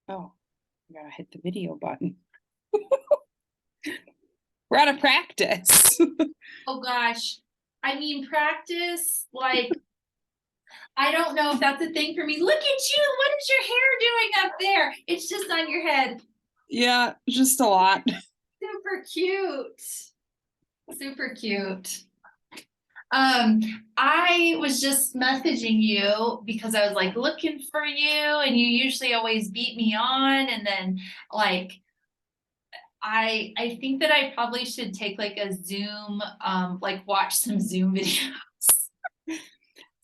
Oh, I gotta hit the video button. We're out of practice. Oh gosh. I mean, practice, like, I don't know if that's a thing for me. Look at you. What is your hair doing up there? It's just on your head. Yeah, just a lot. Super cute. Super cute. I was just messaging you because I was like looking for you, and you usually always beat me on, and then like I think that I probably should take like a Zoom, like watch some Zoom videos.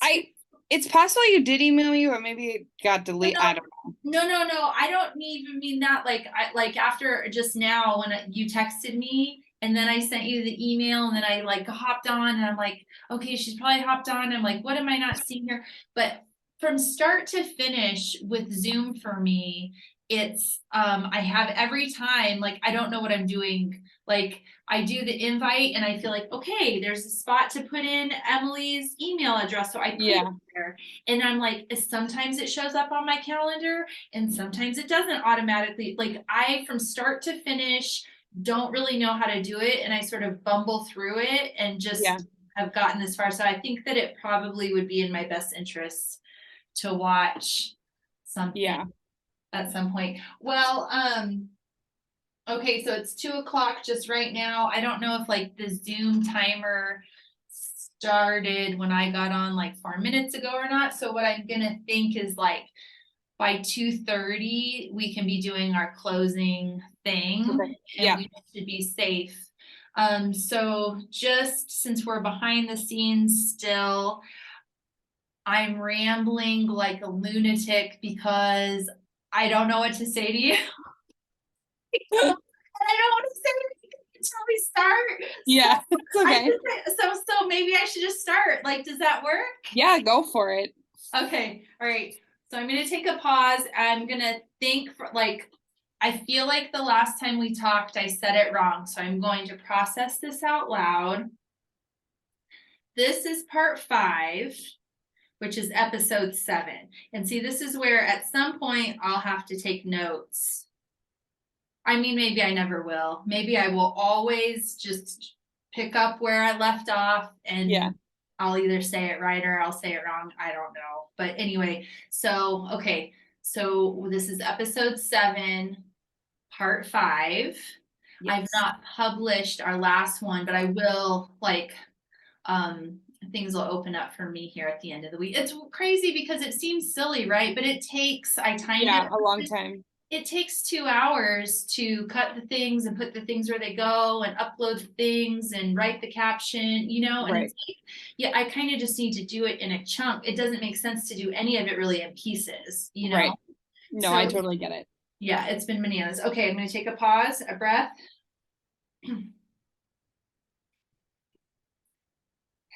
I it's possible you did email me, but maybe it got No, deleted. no, I don't know. no. I don't even mean that. Like, like after just now when you texted me, and then I sent you the email, and then I like hopped on, and I'm like, okay, she's probably hopped on. I'm like, what am I not seeing here? But from start to finish with Zoom for me, it's I have every time like I don't know what I'm doing. Like I do the invite, and I feel like okay, there's a spot to put in Emily's email address, so I put it Yeah, there. And I'm like, sometimes it shows up on my calendar and sometimes it doesn't automatically. Like I, from start to finish, don't really know how to do it. And I sort of bumble through it and yeah, just have gotten this far. So I think that it probably would be in my best interest to watch something yeah. at some point. Well, okay, so it's 2 o'clock just right now. I don't know if like the Zoom timer started when I got on like 4 minutes ago or not. So what I'm gonna think is like by 2:30, we can be doing our closing thing Okay. and Yeah. we should be safe. So just since we're behind the scenes still, I'm rambling like a lunatic because I don't know what to say to you. I don't want to say anything until we start. So Yeah, it's I okay. just so maybe I should just start. Like, does that work? Yeah, go for it. Okay. All right. So I'm gonna take a pause. I'm gonna think for like I feel like the last time we talked, I said it wrong. So I'm going to process this out loud. This is part 5, which is episode 7. And see, this is where at some point I'll have to take notes. I mean, maybe I never will. Maybe I will always just pick up where I left off Yeah. and I'll either say it right or I'll say it wrong. I don't know. But anyway, so okay. So this is episode 7, part 5. I've Yes. not published our last one, but I will like things will open up for me here at the end of the week. It's crazy because it seems silly, right? But it takes I timed it Yeah, a long time. it takes 2 hours to cut the things and put the things where they go and upload the things and write the caption, and Right. it's like, yeah, I kind of just need to do it in a chunk. It doesn't make sense to do any of it really in pieces. Right. No, I So totally get it. yeah, it's been bananas. Okay, I'm going to take a pause, a breath.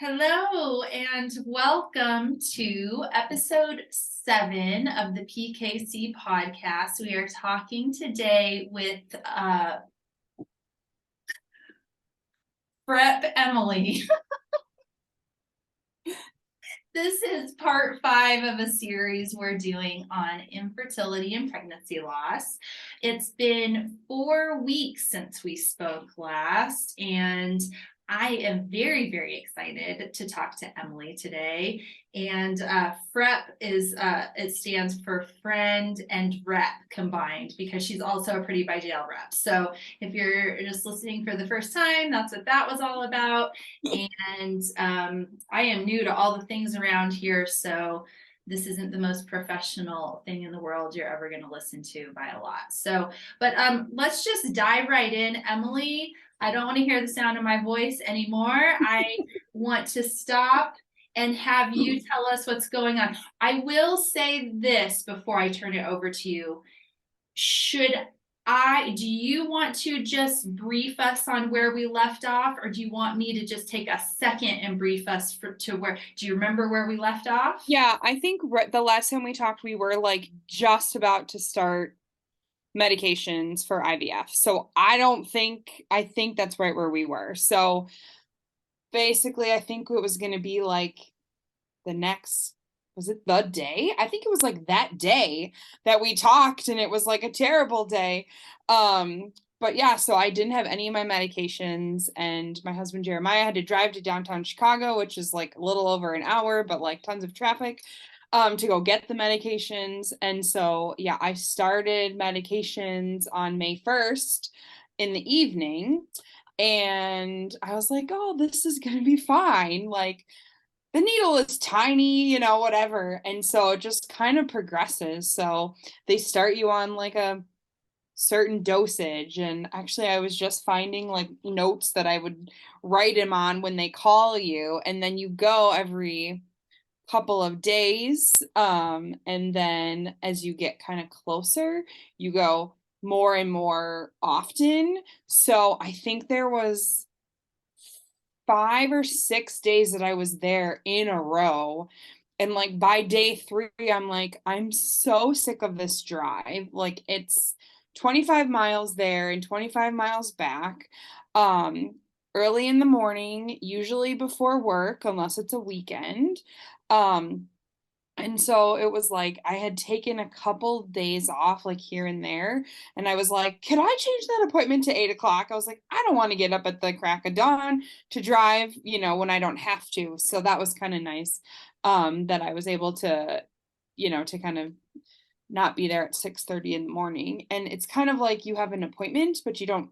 Hello and welcome to episode 7 of the PKC podcast. We are talking today with Prep Emily. This is part 5 of a series we're doing on infertility and pregnancy loss. It's been 4 weeks since we spoke last, and I am very, very excited to talk to Emily today. And FREP is it stands for friend and rep combined because she's also a pretty by jail rep. So if you're just listening for the first time, that's what that was all about. And I am new to all the things around here, so this isn't the most professional thing in the world you're ever going to listen to by a lot. So, but let's just dive right in. Emily, I don't want to hear the sound of my voice anymore. I want to stop and have you tell us what's going on. I will say this before I turn it over to you. Should do you want to just brief us on where we left off, or do you want me to just take a second and brief us to where, do you remember where we left off? Yeah, I think the last time we talked, we were like just about to start medications for IVF. So I think that's right where we were. So basically, I think it was going to be like the next was it the day? I think it was like that day that we talked and it was like a terrible day. But yeah, so I didn't have any of my medications, and my husband Jeremiah had to drive to downtown Chicago, which is like a little over an hour, but like tons of traffic, to go get the medications. And so yeah, I started medications on May 1st in the evening, and I was like, oh, this is gonna be fine. Like the needle is tiny, whatever. And so it just kind of progresses. So they start you on like a certain dosage. And actually, I was just finding like notes that I would write him on when they call you. And then you go every couple of days. And then as you get kind of closer, you go more and more often. So I think there was 5 or 6 days that I was there in a row. And like by day 3, I'm like, I'm so sick of this drive. Like it's 25 miles there and 25 miles back. Um, Early in the morning, usually before work, unless it's a weekend. Um, and so it was like I had taken a couple days off, like here and there. And I was like, can I change that appointment to 8 o'clock? I was like, I don't want to get up at the crack of dawn to drive, when I don't have to. So that was kind of nice, that I was able to, to kind of not be there at 6:30 in the morning. And it's kind of like you have an appointment, but you don't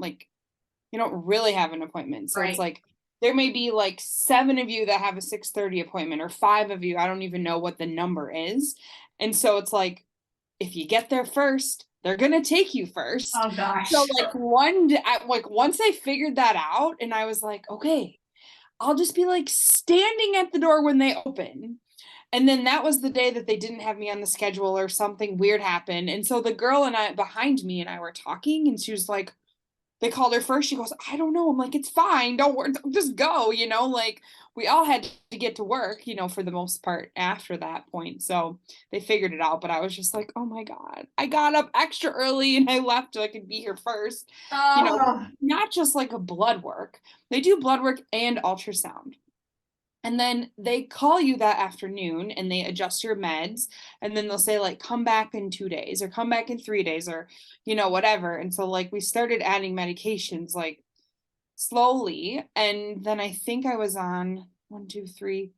really have an appointment. So it's Right. like there may be like 7 of you that have a 6:30 appointment, or 5 of you. I don't even know what the number is. And so it's like if you get there first, they're gonna take you first. Oh So gosh. like one day, like once I figured that out, and I was like, okay, I'll just be like standing at the door when they open. And then that was the day that they didn't have me on the schedule, or something weird happened. And so the girl and I behind me and I were talking, and she was like, they called her first. She goes, I don't know. I'm like, it's fine. Don't worry. Just go, like we all had to get to work, for the most part after that point. So they figured it out. But I was just like, oh my God, I got up extra early and I left so I could be here first. Oh, Not just like a blood work. They do blood work and ultrasound. And then they call you that afternoon and they adjust your meds. And then they'll say, like, come back in 2 days or come back in 3 days, or, whatever. And so, like, we started adding medications, like, slowly. And then I think I was on one, two, three,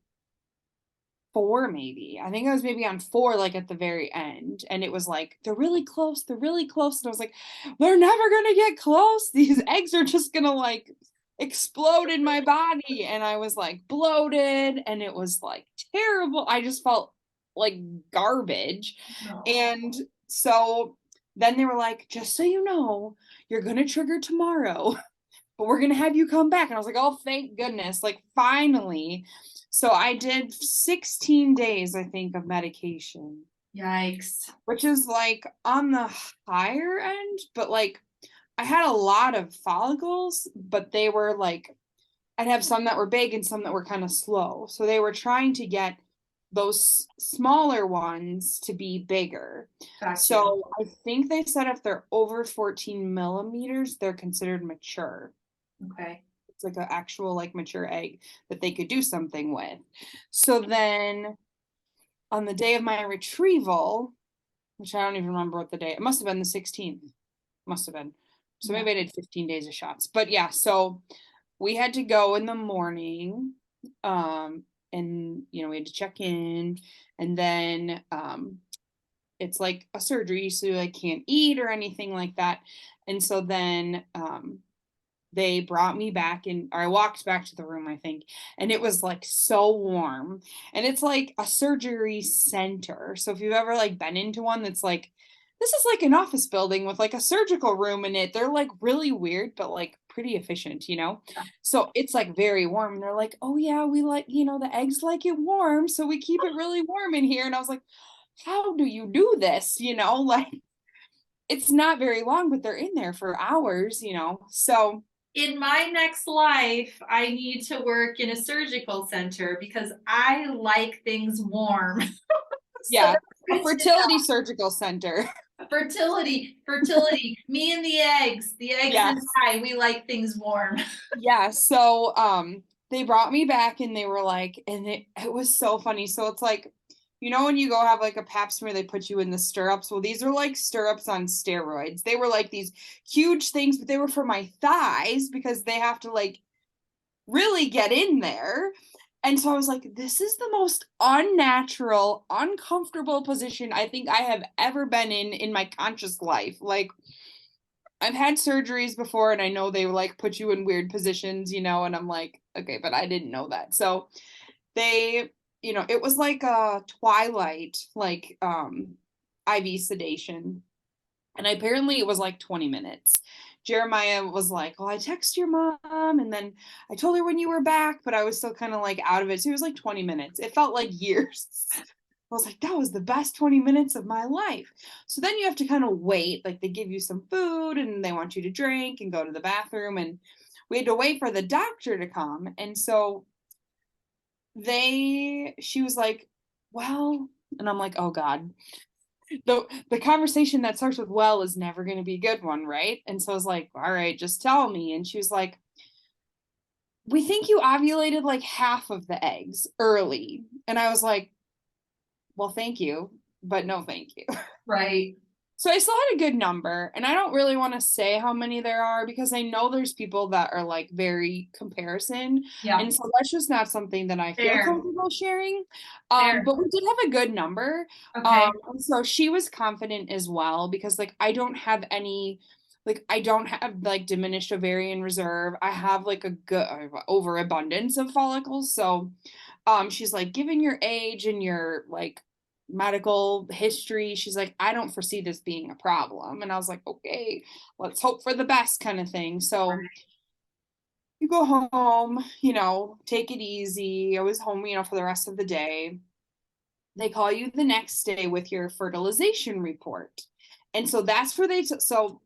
four, maybe. I think I was maybe on four, like at the very end. And it was like, they're really close. They're really close. And I was like, they're never going to get close. These eggs are just going to like explode in my body. And I was like bloated and it was like terrible. I just felt like garbage. no. And so then they were like, just so you know, you're going to trigger tomorrow, but we're gonna have you come back. And I was like, oh, thank goodness, like finally. So I did 16 days, I think, of medication, Yikes. which is like on the higher end, but like I had a lot of follicles, but they were like, I'd have some that were big and some that were kind of slow. So they were trying to get those smaller ones to be bigger. Got you. So I think they said if they're over 14 millimeters, they're considered mature. Okay. It's like an actual like mature egg that they could do something with. So then on the day of my retrieval, which I don't even remember what the day, it must have been the 16th. Must have been. So Yeah. maybe I did 15 days of shots. But yeah, so we had to go in the morning. And we had to check in, and then it's like a surgery, so I can't eat or anything like that. And so then they brought me back in, or I walked back to the room, I think, and it was like so warm. And it's like a surgery center. So if you've ever like been into one, that's like, this is like an office building with like a surgical room in it. They're like really weird, but like pretty efficient. So it's like very warm. And they're like, oh yeah, we like, the eggs like it warm. So we keep it really warm in here. And I was like, how do you do this? Like it's not very long, but they're in there for hours. So In my next life, I need to work in a surgical center because I like things warm. So yeah, that's a good to fertility surgical center. know. Fertility. Me and the eggs and Yes. I, we like things warm. Yeah. So they brought me back and they were like, and it was so funny. So it's like you know, when you go have like a pap smear, they put you in the stirrups. Well, these are like stirrups on steroids. They were like these huge things, but they were for my thighs because they have to like really get in there. And so I was like, this is the most unnatural, uncomfortable position I think I have ever been in my conscious life. Like, I've had surgeries before and I know they like put you in weird positions, you know, and I'm like, okay, but I didn't know that. So they, you know, it was like a twilight, like IV sedation. And apparently it was like 20 minutes. Jeremiah was like, well, I text your mom and then I told her when you were back, but I was still kind of like out of it. So it was like 20 minutes. It felt like years. I was like, that was the best 20 minutes of my life. So then you have to kind of wait. Like they give you some food and they want you to drink and go to the bathroom. And we had to wait for the doctor to come. And so she was like, well, and I'm like, oh God, the conversation that starts with well is never going to be a good one, right? And so I was like, all right, just tell me. And she was like, we think you ovulated like half of the eggs early. And I was like, well, thank you, but no thank you. Right. So I still had a good number, and I don't really want to say how many there are because I know there's people that are like very comparison, Yeah. and so that's just not something that I feel Fair. comfortable sharing. Fair. But we did have a good number. Okay. And so she was confident as well because like I don't have any, like I don't have like diminished ovarian reserve. I have like a good overabundance of follicles. So she's like, given your age and your like medical history, she's like, I don't foresee this being a problem. And I was like, okay, let's hope for the best kind of thing. So you go home, you know, take it easy. I was home, you know, for the rest of the day. They call you the next day with your fertilization report. And so that's where so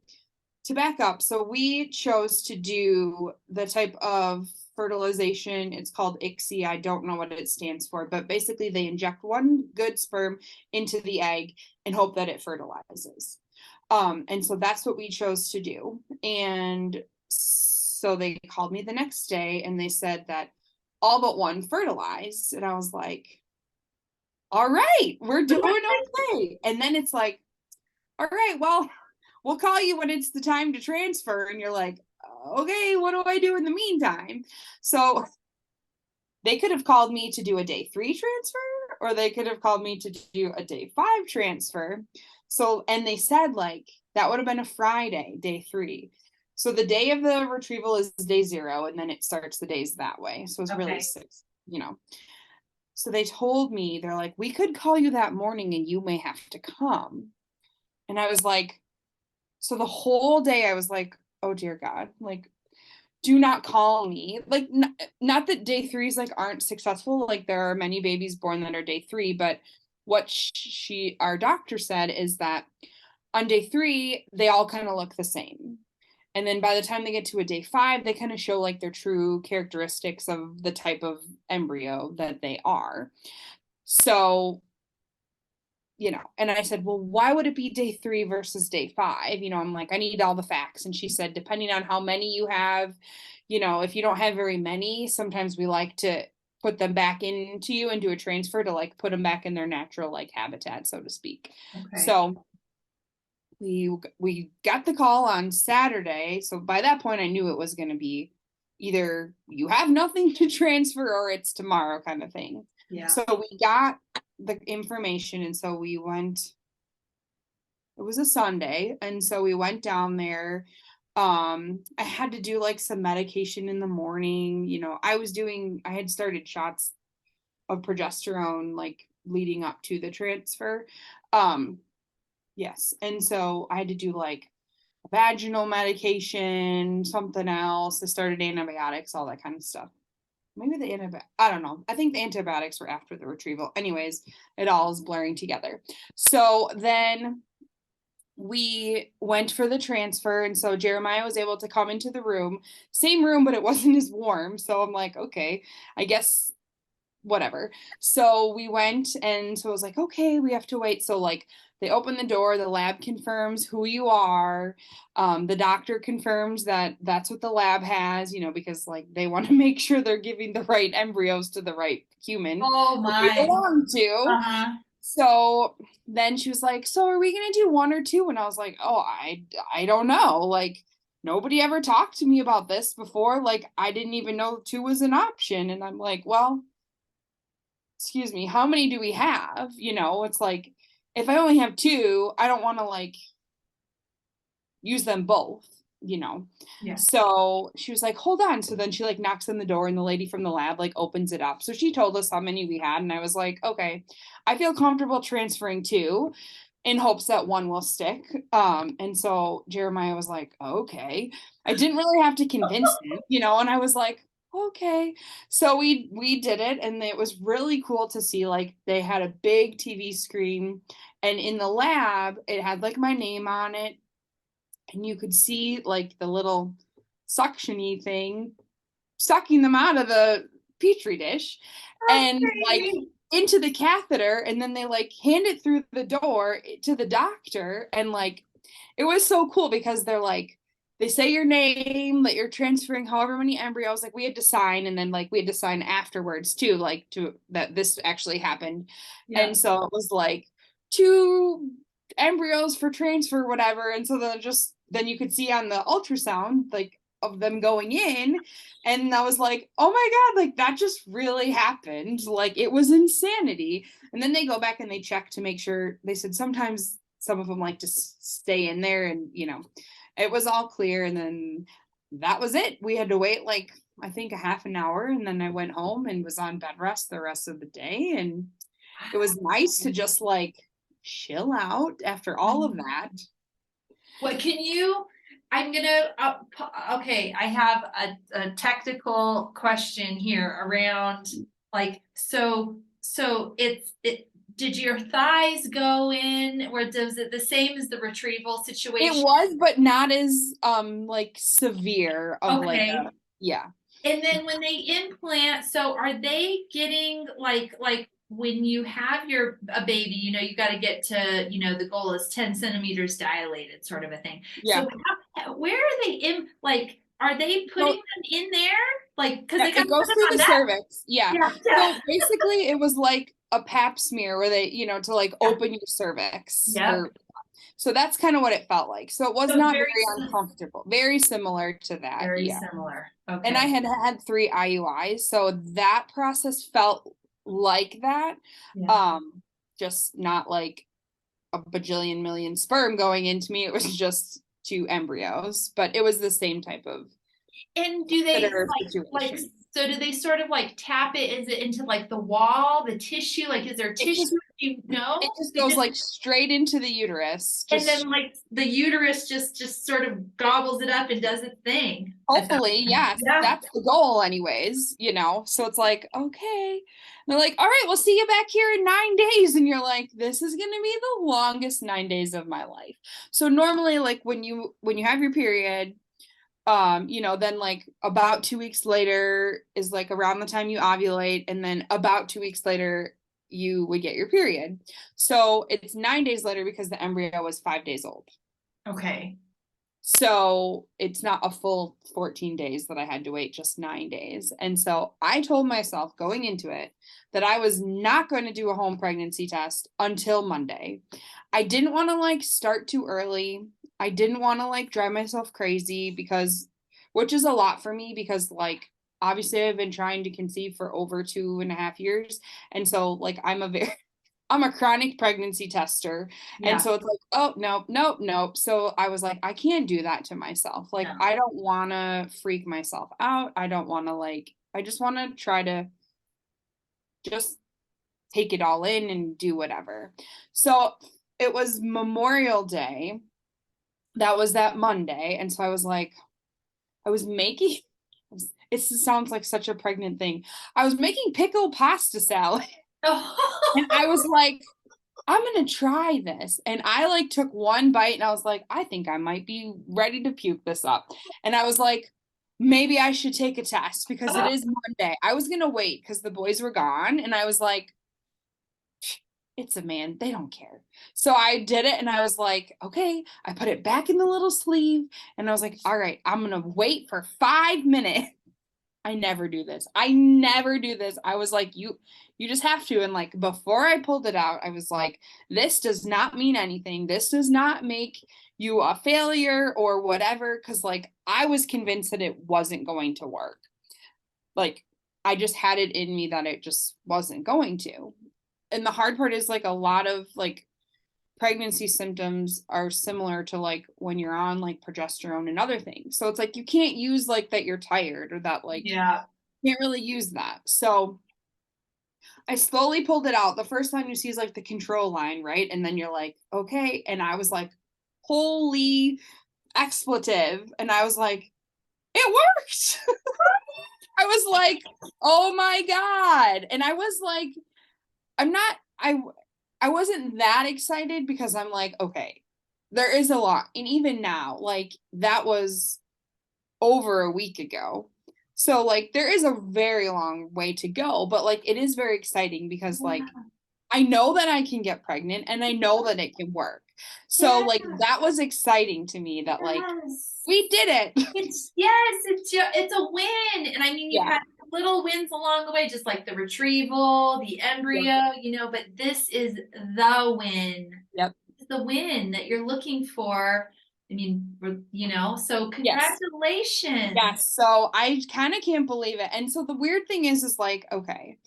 to back up, so we chose to do the type of fertilization. It's called ICSI. I don't know what it stands for, but basically they inject one good sperm into the egg and hope that it fertilizes. And so that's what we chose to do. And so they called me the next day and they said that all but one fertilized. And I was like, all right, we're doing okay. And then it's like, all right, well, we'll call you when it's the time to transfer. And you're like, okay, what do I do in the meantime? So they could have called me to do a day 3 transfer, or they could have called me to do a day 5 transfer. So, and they said like that would have been a Friday, day 3. So the day of the retrieval is day 0, and then it starts the days that way. So it's really Okay. 6, you know. So they told me, they're like, we could call you that morning and you may have to come. And I was like, so the whole day I was like, oh dear God, like, do not call me. Like, not that day 3s like aren't successful. Like, there are many babies born that are day 3, but what our doctor said is that on day 3, they all kind of look the same. And then by the time they get to a day 5, they kind of show like their true characteristics of the type of embryo that they are. So, you know, and I said, well, why would it be day 3 versus day 5? You know, I'm like, I need all the facts. And she said, depending on how many you have, you know, if you don't have very many, sometimes we like to put them back into you and do a transfer to like put them back in their natural like habitat, so to speak. Okay. So we got the call on Saturday. So by that point, I knew it was going to be either you have nothing to transfer or it's tomorrow kind of thing. Yeah. So we got the information, and so we went. It was a Sunday, and so we went down there. I had to do like some medication in the morning. You know, I had started shots of progesterone like leading up to the transfer. Um, yes, and so I had to do like vaginal medication, something else. I started antibiotics, all that kind of stuff. Maybe I don't know. I think the antibiotics were after the retrieval. Anyways, it all is blurring together. So then we went for the transfer, and so Jeremiah was able to come into the room, same room, but it wasn't as warm. So I'm like, okay, I guess whatever. So we went, and so I was like, okay, we have to wait. So like they open the door, the lab confirms who you are. The doctor confirms that that's what the lab has, because like they want to make sure they're giving the right embryos to the right human Oh that they my. belong to. Uh-huh. So then she was like, so are we gonna do one or two? And I was like, oh, I don't know. Like nobody ever talked to me about this before. Like I didn't even know two was an option. And I'm like, well, excuse me, how many do we have? It's like if I only have two, I don't want to like use them both. Yeah. So she was like, hold on. So then she like knocks on the door, and the lady from the lab like opens it up. So she told us how many we had, and I was like, okay, I feel comfortable transferring two in hopes that one will stick. And so Jeremiah was like, okay. I didn't really have to convince him, and I was like, okay. So we did it, and it was really cool to see like they had a big TV screen, and in the lab it had like my name on it, and you could see like the little suctiony thing sucking them out of the petri dish and like Okay. into the catheter, and then they like hand it through the door to the doctor, and like it was so cool because they're like they say your name, that you're transferring however many embryos. Like we had to sign, and then like we had to sign afterwards too, like to that this actually happened. Yeah. And so it was like two embryos for transfer, whatever. And so then you could see on the ultrasound like of them going in, and I was like, oh my god, like that just really happened. Like it was insanity. And then they go back and they check to make sure. They said sometimes some of them like to stay in there, and it was all clear. And then that was it. We had to wait like I think a half an hour, and then I went home and was on bed rest the rest of the day. And it was nice to just like chill out after all of that. What can you? I'm gonna. Okay, I have a technical question here around like so it. Did your thighs go in, or does it the same as the retrieval It situation? was, but not as like severe of like Okay. a yeah. And then when they implant, so are they getting like when you have a baby, you got to get to, the goal is 10 centimeters dilated, sort of a thing. Yeah. So where are they in like are they putting So them in there? Like because yeah, they got it to put goes them through on the that. cervix. Yeah. Yeah, So yeah, basically it was like a pap smear where they, to like yeah. open your cervix Yep. or so that's kind of what it felt like. So it was So it's not very uncomfortable. Very similar to that. very Yeah. similar. And I Okay. had had three IUIs, so that process felt like that. Yeah. Um, just not like a bajillion million sperm going into me. It was just two embryos, but it was the same type of And do they consider like situation. so do they sort of like tap it? Is it into like the wall, the tissue? Like is there It tissue? just Do you know? it just They goes just like straight into the uterus. and Just then like the uterus just sort of gobbles it up and does its thing at that hopefully, point. yes, Yeah. that's the goal anyways. So it's like, okay. And they're like, all right, we'll see you back here in 9 days. And you're like, this is gonna be the longest 9 days of my life. So normally, like when you have your period, then like about 2 weeks later is like around the time you ovulate, and then about 2 weeks later you would get your period. So it's 9 days later because the embryo was 5 days old. Okay. So it's not a full 14 days that I had to wait, just 9 days. And so I told myself going into it that I was not going to do a home pregnancy test until Monday. I didn't want to like start too early. I didn't want to like drive myself crazy which is a lot for me because like obviously I've been trying to conceive for over 2.5 years. And so like I'm a chronic pregnancy tester. And Yeah. so it's like, oh, nope, nope, nope. So I was like, I can't do that to myself. Like, No. I don't want to freak myself out. I don't want to, I just want to try to just take it all in and do whatever. So it was Memorial Day. That was that Monday. And so I was like, I was making, it sounds like such a pregnant thing. I was making pickle pasta salad. And I was like, I'm gonna try this. And I like took one bite and I was like, I think I might be ready to puke this up. And I was like, maybe I should take a test because it is Monday. I was gonna wait because the boys were gone, and I was like, it's a man, they don't care. So I did it, and I was like, okay, I put it back in the little sleeve, and I was like, all right, I'm gonna wait for 5 minutes. I never do this. I never do this. I was like, you just have to. And like before I pulled it out, I was like, this does not mean anything. This does not make you a failure or whatever. Cause like I was convinced that it wasn't going to work. Like I just had it in me that it just wasn't going to. And the hard part is like a lot of like pregnancy symptoms are similar to like when you're on like progesterone and other things. So it's like you can't use like that you're tired or that like Yeah. can't really use that. So I slowly pulled it out. The first time you see is like the control line, right? And then you're like, okay. And I was like, holy expletive. And I was like, it worked. I was like, oh my God. And I was like, I'm not, I wasn't that excited because I'm like, okay, there is a lot. And even now, like that was over a week ago. So like there is a very long way to go, but like it is very exciting because like Yeah. I know that I can get pregnant and I know that it can work. So Yeah. like that was exciting to me that like Yes. we did it. It's a win. And I mean, you've Yeah. had little wins along the way, just like the retrieval, the Yep. embryo, but this is the win. Yep. It's the win that you're looking for. I mean, so Yes. congratulations. Yes. So I kind of can't believe it. And so the weird thing is like, okay,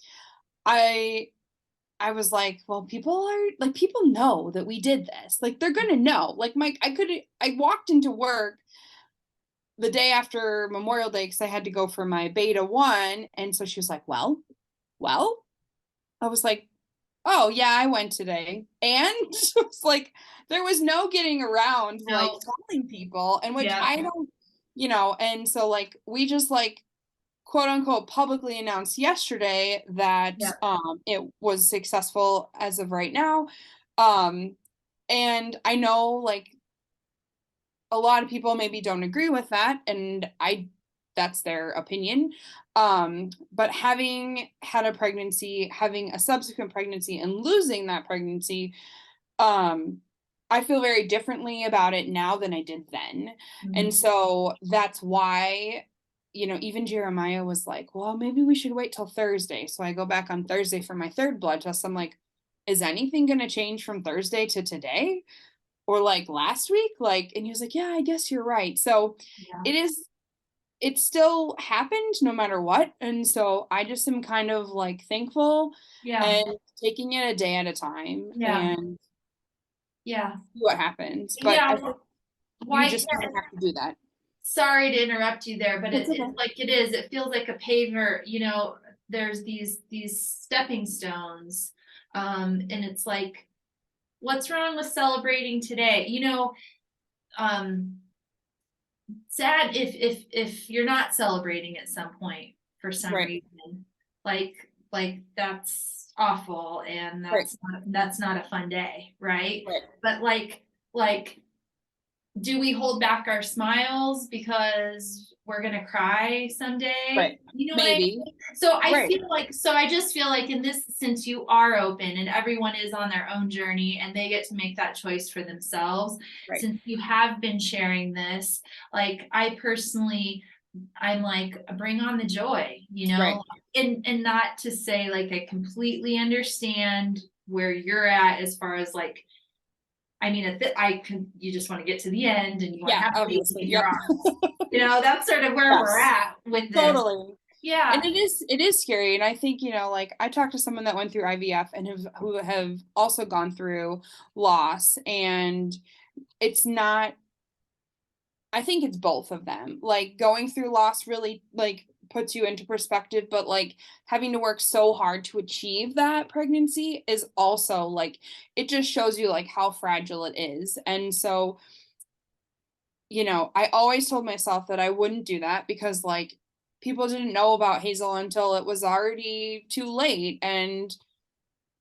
I I was like, well, people know that we did this. Like they're gonna know. Like Mike, I walked into work the day after Memorial Day because I had to go for my beta one. And so she was like, well, I was like, oh yeah, I went today. And it's like there was no getting around like No. telling people, and which Yeah. I don't, and so like we just like quote unquote publicly announced yesterday that Yeah. it was successful as of right now. Um and I know like a lot of people maybe don't agree with that, and I that's their opinion. But having had a pregnancy, having a subsequent pregnancy and losing that pregnancy, um I feel very differently about it now than I did then. And Mhm. so that's why, even Jeremiah was like, well, maybe we should wait till Thursday. So I go back on Thursday for my third blood test. I'm like, is anything going to change from Thursday to today or like last week? Like, and he was like, yeah, I guess you're right. So Yeah. it still happened no matter what. And so I just am kind of like thankful Yeah. and taking it a day at a time Yeah. and Yeah. see what happens. But Yeah. I think you Why? just kind of have to do that. Sorry to interrupt you there, but It's it's okay. like it is. It feels like a paver. There's these stepping stones, and it's like, what's wrong with celebrating today? Um, sad if you're not celebrating at some point for some Right. reason. Like that's awful, and Right. that's not a fun day, right? Right. But like do we hold back our smiles because we're gonna cry someday? Right. You know what I Maybe. mean? Right. So I just feel like in this, since you are open and everyone is on their own journey and they get to make that choice for themselves, Right. since you have been sharing this, like I personally, I'm like, bring on the joy, Right. and not to say like I completely understand where you're at as far as like, I mean, you just want to get to the end and you want to Yeah, have the baby obviously. in your Yep. arms. That's sort of where we're Yes. at with this. Totally. And Yeah. it is scary. And I think, like I talked to someone that went through IVF and who have also gone through loss, and it's not, I think it's both of them. Like going through loss really like puts you into perspective, but like having to work so hard to achieve that pregnancy is also like it just shows you like how fragile it is. And so, I always told myself that I wouldn't do that because like people didn't know about Hazel until it was already too late. And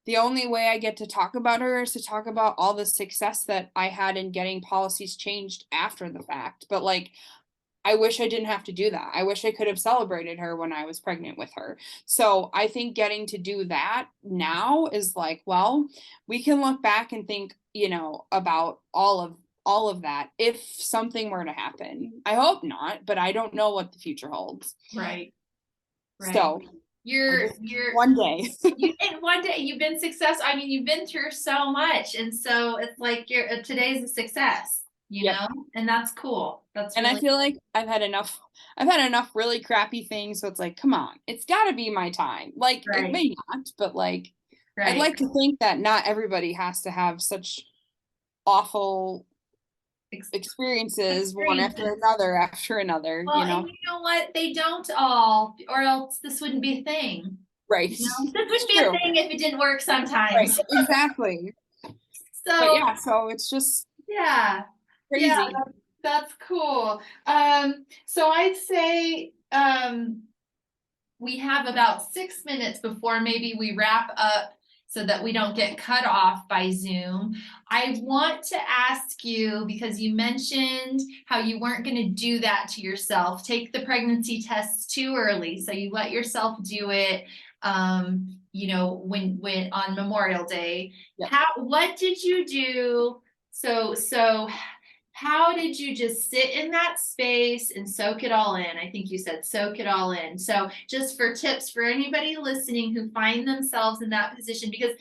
the only way I get to talk about her is to talk about all the success that I had in getting policies changed after the fact. But like I wish I didn't have to do that. I wish I could have celebrated her when I was pregnant with her. So I think getting to do that now is like, well, we can look back and think, about all of that if something were to happen. I hope not, but I don't know what the future holds. Right. Right. So I You're just you're one day. you in one day you've been successful. I mean, you've been through so much, and so it's like today's a success, Yep. and that's cool. That's And I really feel like I've had enough really crappy things, so it's like, come on, it's got to be my time. Like it right. may not, but like I'd Right. like to think that not everybody has to have such awful experiences one Experiences. after another, Well, and you know what? They don't all, or else this wouldn't be a thing. Right. This It's wouldn't be a true. thing if it didn't work Right. sometimes. Exactly. But So yeah, so it's just yeah, yeah, crazy. that's cool. So I'd say we have about 6 minutes before maybe we wrap up so that we don't get cut off by Zoom. I want to ask you, because you mentioned how you weren't going to do that to yourself, take the pregnancy test too early. So you let yourself do it, when on Memorial Day. Yep. What did you do? So how did you just sit in that space and soak it all in? I think you said soak it all in. So, just for tips for anybody listening who find themselves in that position, because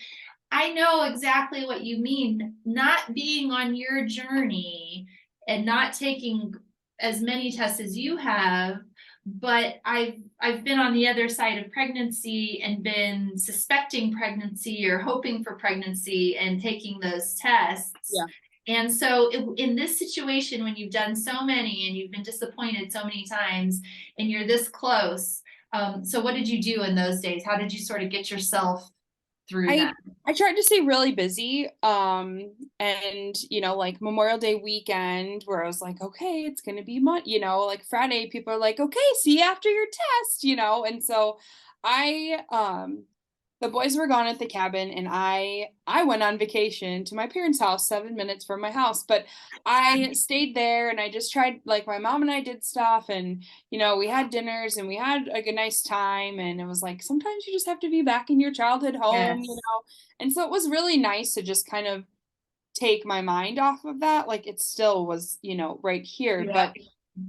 I know exactly what you mean, not being on your journey and not taking as many tests as you have, but I've been on the other side of pregnancy and been suspecting pregnancy or hoping for pregnancy and taking those tests. Yeah. And so in this situation, when you've done so many and you've been disappointed so many times and you're this close, so what did you do in those days? How did you sort of get yourself through I that? I tried to stay really busy. And like Memorial Day weekend where I was like, okay, it's gonna be like Friday, people are like, okay, see you after your test. And so I the boys were gone at the cabin and I went on vacation to my parents' house 7 minutes from my house. But I stayed there and I just tried, like my mom and I did stuff, and we had dinners and we had like a nice time, and it was like sometimes you just have to be back in your childhood home. Yes. And so it was really nice to just kind of take my mind off of that. Like it still was, right here, Yeah. but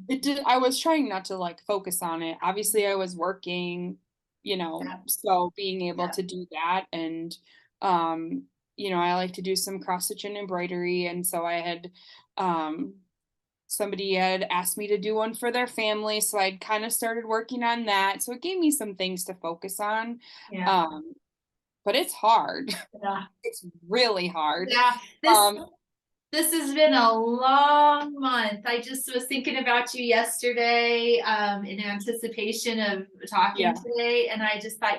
it did. I was trying not to like focus on it. Obviously, I was working, Yeah. so being able Yeah. to do that, and um, I like to do some cross stitch and embroidery, and so I had um somebody had asked me to do one for their family, so I'd kind of started working on that. So it gave me some things to focus on. Yeah. Um, but it's hard. Yeah. It's really hard. Yeah. Um, This has been a long month. I just was thinking about you yesterday, in anticipation of talking yeah. today, and I just thought,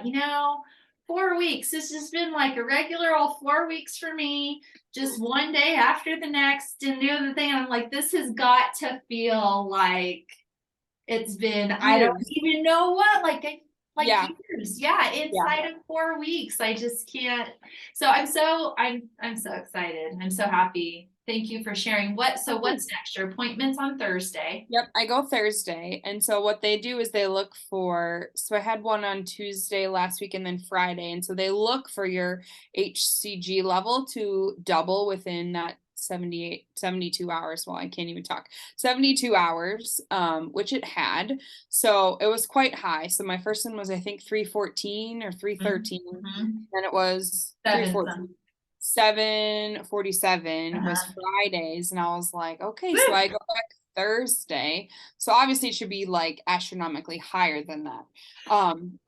4 weeks. This has been like a regular old 4 weeks for me, just one day after the next, and the other thing. I'm like, this has got to feel like it's been, I don't Years. even know what, like Yeah. years. Yeah, Yeah. inside of 4 weeks. I just can't. So I'm so excited. I'm so happy. Thank you for sharing. What's next? Your appointment's on Thursday. Yep, I go Thursday. And so what they do is they look for, so I had one on Tuesday last week and then Friday. And so they look for your HCG level to double within that 72 hours. Well, I can't even talk. 72 hours, which it had. So it was quite high. So my first one was, I think, 314 or 313. Mhm. And it was Seven. 314. 7:47 was Uh-huh. Fridays, and I was like, okay, so Woo! I go back Thursday. So obviously it should be like astronomically higher than that.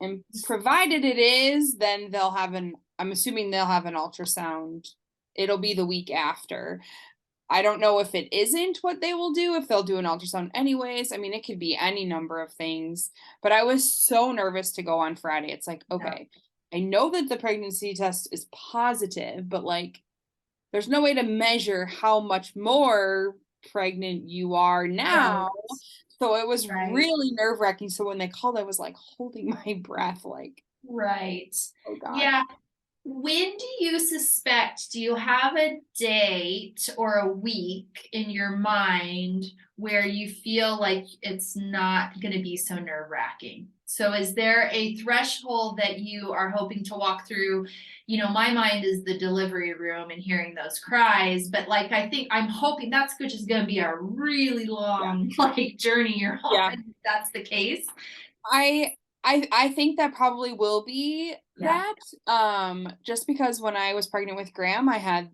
And provided it is, then I'm assuming they'll have an ultrasound. It'll be the week after. I don't know if it isn't what they will do, if they'll do an ultrasound anyways. I mean, it could be any number of things, but I was so nervous to go on Friday. It's like, Yeah. okay, I know that the pregnancy test is positive, but like, there's no way to measure how much more pregnant you are Right. now. So it was Right. really nerve wracking. So when they called, I was like holding my breath, like, Right. oh God. Yeah. When do you suspect, do you have a date or a week in your mind where you feel like it's not going to be so nerve-wracking? So is there a threshold that you are hoping to walk through? You know, my mind is the delivery room and hearing those cries, but like I think I'm hoping that's just going to be a really Yeah. long like journey you're Yeah. on. If that's the case. I I think that probably will be Yeah. that. Just because when I was pregnant with Graham, I had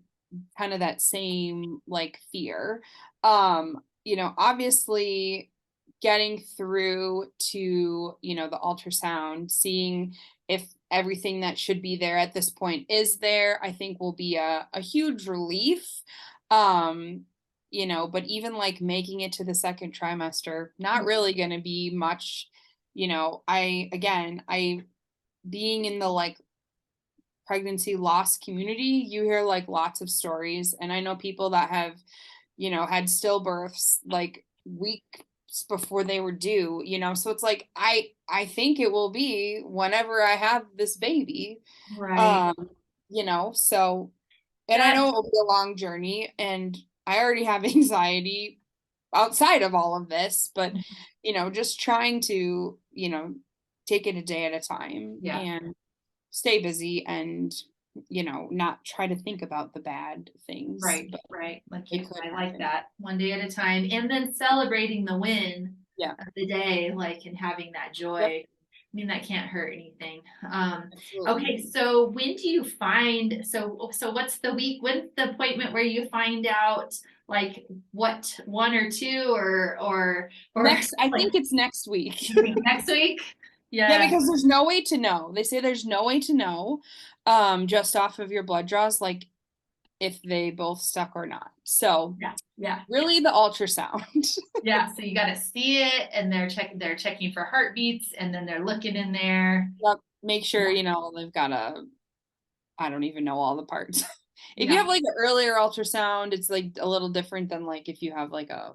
kind of that same like fear. Obviously getting through to, the ultrasound, seeing if everything that should be there at this point is there, I think will be a huge relief. Um, but even like making it to the second trimester, not really going to be much. I being in the like pregnancy loss community, you hear like lots of stories. And I know people that have, had stillbirths like weeks before they were due, so it's like I think it will be whenever I have this baby. Right. Um, so and I That know it will be a long journey and I already have anxiety outside of all of this, but just trying to, take it a day at a time yeah. and stay busy and, not try to think about the bad things, Right, but right. Like they you, could I like happen. that. One day at a time. And then celebrating the win Yeah. of the day, like and having that Yep. joy. I mean, that can't hurt anything. Absolutely. Okay, so when do you find so what's the week? When's the appointment where you find out like what one or two or I like think it's next week. you think next week? Yeah, Yeah, because there's no way to know. They say there's no way to know, just off of your blood draws, like if they both stuck or not. So yeah, yeah. really the ultrasound. Yeah, so you got to see it, and they're checking for heartbeats, and then they're looking in there. Yep. Make sure, Yeah, they've got I don't even know all the parts. If you yeah, have like an earlier ultrasound, it's like a little different than like if you have like a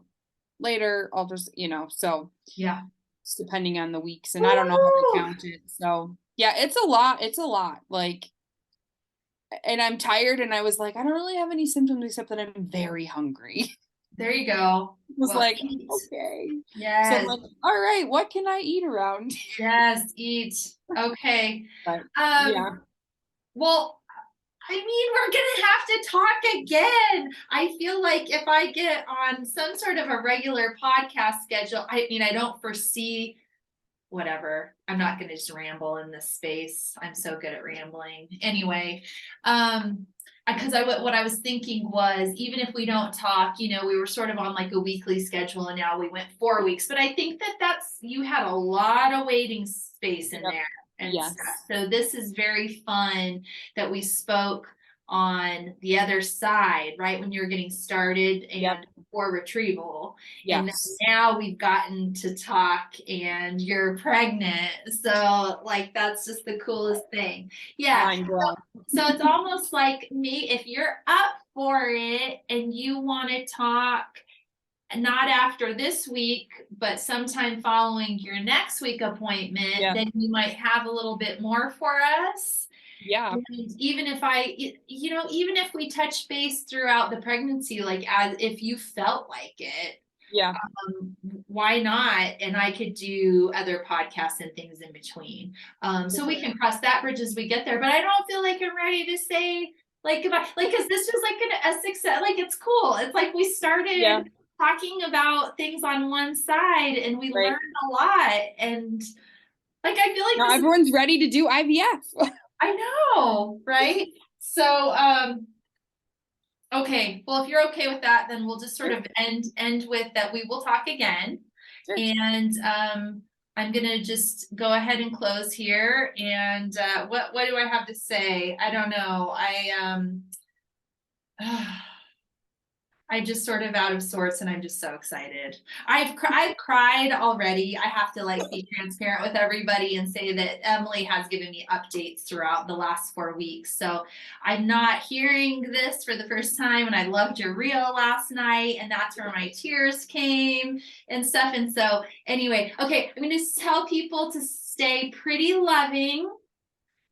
later ultrasound, so yeah. it's depending on the weeks and I don't know how they Woo! count it. So yeah, it's a lot. It's a lot. Like, and I'm tired and I was like, I don't really have any symptoms except that I'm very hungry. There you go. Was Well, like, eat. okay. So I'm Yes, like, all right, what can I eat around? yes, eat. Okay. But Um, yeah, well, I mean, we're gonna have to talk again. I feel like if I get on some sort of a regular podcast schedule, I mean, I don't foresee whatever. I'm not going to just ramble in this space. I'm so good at rambling. Anyway, because what I was thinking was even if we don't talk, we were sort of on like a weekly schedule and now we went 4 weeks. But I think that that's you had a lot of waiting space in yep, there and stuff. yes, So this is very fun that we spoke on the other side, right when you were getting started yep, and before retrieval. And then yes. now we've gotten to talk and you're pregnant. So like that's just the coolest thing. Yeah. Mind blown. So it's almost like me, if you're up for it and you want to talk not after this week, but sometime following your next week appointment, Yeah, then you might have a little bit more for us. yeah, And even if even if we touch base throughout the pregnancy, like as if you felt like it, yeah. why not? And I could do other podcasts and things in between. For So we sure. can cross that bridge as we get there. But I don't feel like I'm ready to say like goodbye, like because this was like a success. Like it's cool. It's like we Yeah, started talking about things on one side and we right. learned a lot. And like I feel like Now this is everyone's ready to do IVF. I know, right? So okay, well, if you're okay with that, then we'll just sort Sure, of end with that we will talk again. sure. And I'm gonna just go ahead and close here. And what do I have to say? I don't know. I just sort of out of sorts and I'm just so excited. I've cried already. I have to like be transparent with everybody and say that Emily has given me updates throughout the last 4 weeks. So I'm not hearing this for the first time and I loved your reel last night and that's where my tears came and stuff. And so anyway, okay, I'm going to tell people to stay pretty loving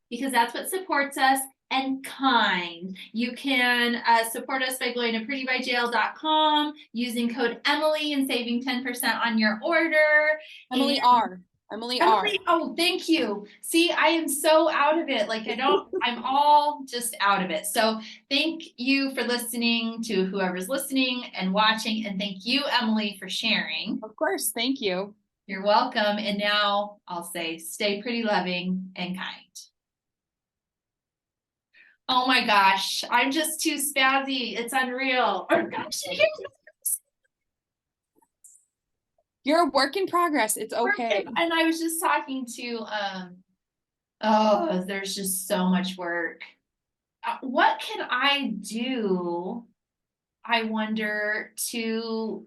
because that's what supports us and kind. You can support us by going to prettybyjail.com, using code Emily and saving 10% on your order. And Emily R. Emily R. Emily, oh, thank you. See, I am so out of it. Like I'm all just out of it. So thank you for listening to whoever's listening and watching. And thank you, Emily, for sharing. Of course. Thank you. You're welcome. And now I'll say, stay pretty loving and kind. Oh my gosh, I'm just too spazzy. It's unreal. Oh gosh, You're a work in progress. It's okay. and I was just talking to oh, there's just so much work. What can I do? I wonder to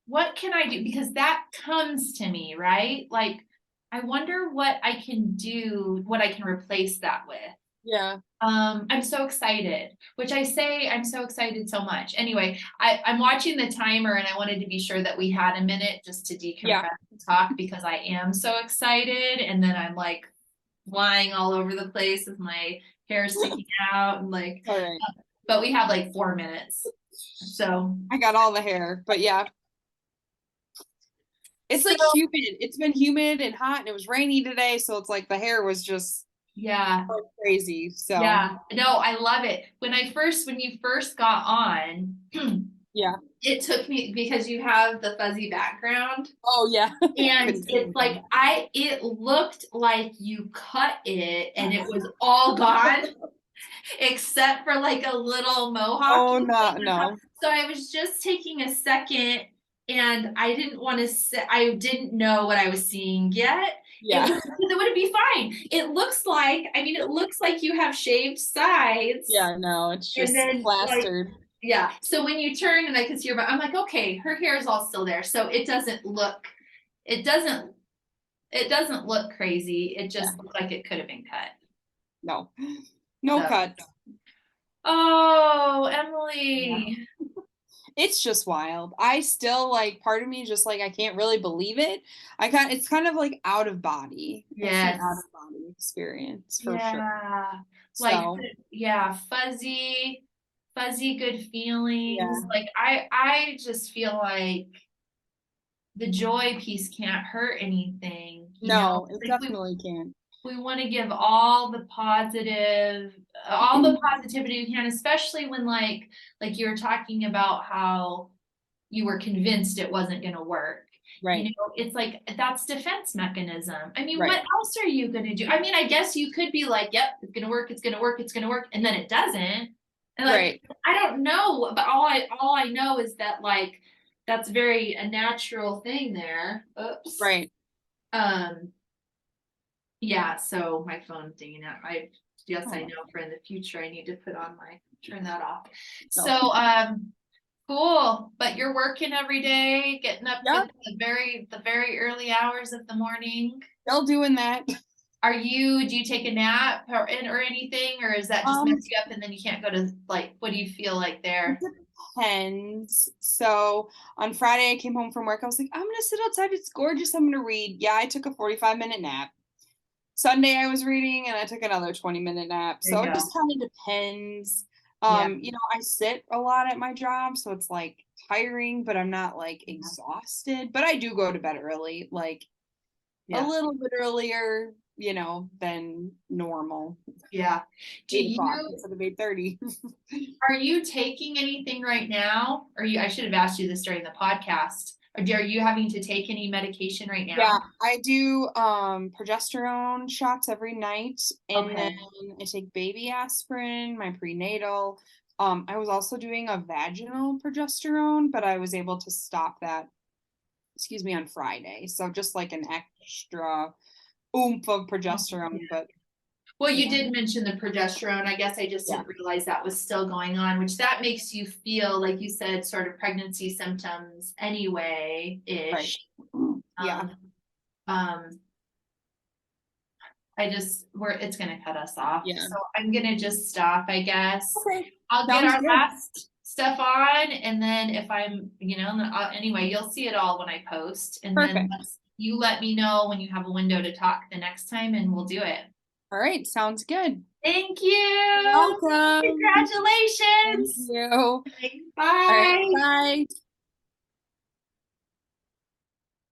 what can I do? Because that comes to me, right? Like, I wonder what I can do, what I can replace that with. Yeah. I'm so excited, which I say I'm so excited so much. Anyway, I'm watching the timer and I wanted to be sure that we had a minute just to decompress and talk because I am so excited. And then I'm like flying all over the place with my hair sticking out and like, All right. But we have like 4 minutes. So I got all the hair, but yeah. It's like humid. It's been humid and hot and it was rainy today. So it's like the hair was just crazy. So yeah, no, I love it. When you first got on, yeah, it took me because you have the fuzzy background. Oh yeah. And it's like it looked like you cut it and it was all gone except for like a little mohawk. Oh no. So I was just taking a second and I didn't want to I didn't know what I was seeing yet. Yeah. It would be fine. It looks like, I mean, it looks like you have shaved sides. Yeah, no, it's just plastered. Like, yeah. So when you turn and I could see her, but I'm like, okay, her hair is all still there. So it doesn't look look crazy. It just looks like it could have been cut. No cut. Oh, Emily. Yeah. It's just wild. I still like part of me just like I can't really believe it. It's kind of like out of body. Yes. It's an out of body experience for sure. Like fuzzy good feelings. Yeah. Like I just feel like the joy piece can't hurt anything. No, it definitely can't. We want to give all the positivity we can, especially when like you were talking about how you were convinced it wasn't going to work. Right. You know, it's like that's defense mechanism. I mean, what else are you going to do? I mean, I guess you could be like, yep, it's going to work, it's going to work, it's going to work, and then it doesn't. And like, I don't know, but all I know is that like that's very a natural thing there. Oops. Right. Yeah, so my phone's dinging out. I know for in the future I need to turn that off. So cool. But you're working every day, getting up in the very early hours of the morning. Still doing that. Do you take a nap or anything, or is that just mess you up and then you can't go to like what do you feel like there? It depends. So on Friday I came home from work. I was like, I'm gonna sit outside. It's gorgeous. I'm gonna read. Yeah, I took a 45-minute nap. Sunday I was reading and I took another 20-minute nap. So it just kind of depends. You know, I sit a lot at my job, so it's like tiring, but I'm not like exhausted. But I do go to bed early, like a little bit earlier, you know, than normal. Yeah. Do you instead of 8:30? Are you taking anything right now? I should have asked you this during the podcast. Are you having to take any medication right now? Yeah, I do progesterone shots every night, and then I take baby aspirin, my prenatal. I was also doing a vaginal progesterone, but I was able to stop that, on Friday. So just like an extra oomph of progesterone, but well, you did mention the progesterone. I guess I just didn't realize that was still going on, which that makes you feel, like you said, sort of pregnancy symptoms anyway-ish. Yeah. It's going to cut us off. Yeah. So I'm going to just stop, I guess. Okay. I'll get our last stuff on, and then if I'm, anyway, you'll see it all when I post. And then you let me know when you have a window to talk the next time, and we'll do it. All right. Sounds good. Thank you. Welcome. Thank Congratulations. you. All right, Bye. bye.